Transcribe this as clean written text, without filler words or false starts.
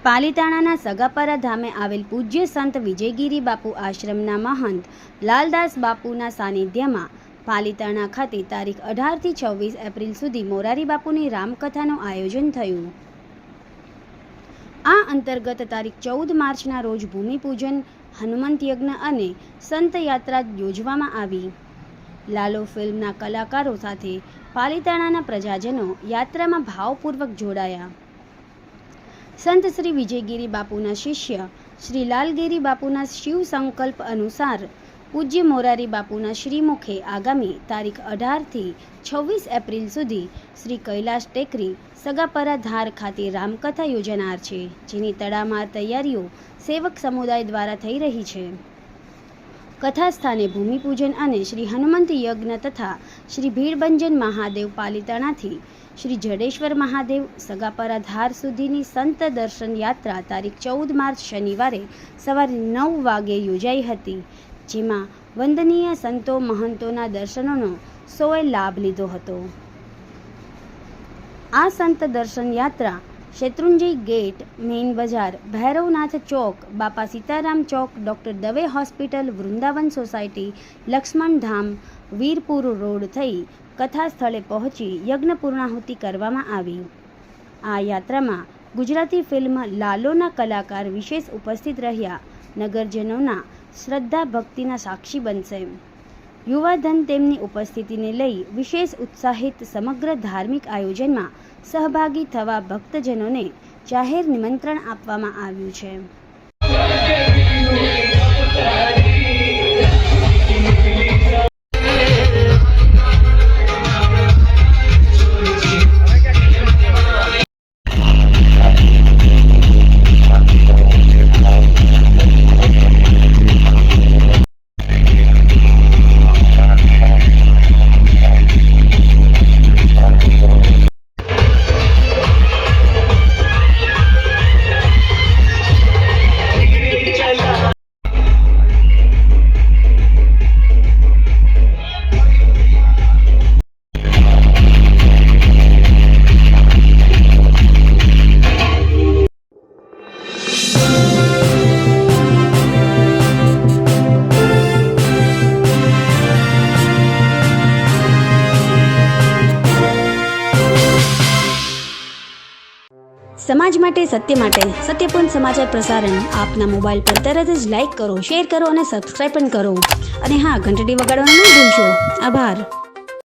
પાલીતાણાના સગાપરા ધામે આવેલ પૂજ્ય સંત વિજયગીરી બાપુ આશ્રમના મહંત લાલદાસ બાપુના સાનિધ્યમાં પાલીતાણા ખાતે તારીખ 18 થી 26 એપ્રિલ સુધી મોરારી બાપુની રામકથાનું આયોજન થયું। આ અંતર્ગત તારીખ 14 માર્ચના રોજ ભૂમિપૂજન, હનુમંત યજ્ઞ અને સંત યાત્રા યોજવામાં આવી। લાલો ફિલ્મના કલાકારો સાથે પાલીતાણાના પ્રજાજનો યાત્રામાં ભાવપૂર્વક જોડાયા। સંત શ્રી વિજયગીરી બાપુના શિષ્ય શ્રી લાલગીરી બાપુના શિવ સંકલ્પ અનુસાર પૂજ્ય મોરારી બાપુના શ્રીમુખે આગામી તારીખ 18 થી 26 એપ્રિલ સુધી શ્રી કૈલાશ ટેકરી સગાપરા ધાર ખાતે રામકથા યોજાનાર છે, જેની તડામાર તૈયારીઓ સેવક સમુદાય દ્વારા થઈ રહી છે। કથા સ્થાને ભૂમિપૂજન અને શ્રી હનુમંત યજ્ઞ તથા શ્રી ભીડભંજન મહાદેવ પાલીતાણાથી શ્રી જડેશ્વર મહાદેવ સગાપરા ધાર સુધીની સંત દર્શન યાત્રા તારીખ 14 માર્ચ શનિવારે સવારે 9 વાગે યોજાઈ હતી, જેમાં વંદનીય સંતો મહંતોના દર્શનોનો સૌએ લાભ લીધો હતો। આ સંત દર્શન યાત્રા શેત્રુંજય ગેટ, મેઇન બજાર, Bhairavnath chowk, Bapa Sitaram chowk, doctor Dave hospital, Vrindavan society, Laxman Dham, Virpur road થઈ કથા સ્થળે પહોંચી યજ્ઞ પૂર્ણાહુતિ કરવામાં આવી। આ યાત્રામાં ગુજરાતી ફિલ્મ લાલોના કલાકાર વિશેષ ઉપસ્થિત રહ્યા નગરજનોના શ્રદ્ધા ભક્તિના સાક્ષી બનશે। યુવાધન તેમની ઉપસ્થિતિને લઈ વિશેષ ઉત્સાહિત સમગ્ર ધાર્મિક આયોજનમાં સહભાગી થવા ભક્તજનોને જાહેર નિમંત્રણ આપવામાં આવ્યું છે। સમાજ માટે, સત્ય માટે, સત્યપૂર્ણ સમાચાર પ્રસારણ આપના મોબાઈલ પર તરત જ લાઈક કરો, શેર કરો અને સબસ્ક્રાઈબ પણ કરો। અને હા, ઘંટડી વગાડવાનું ન ભૂલશો। આભાર।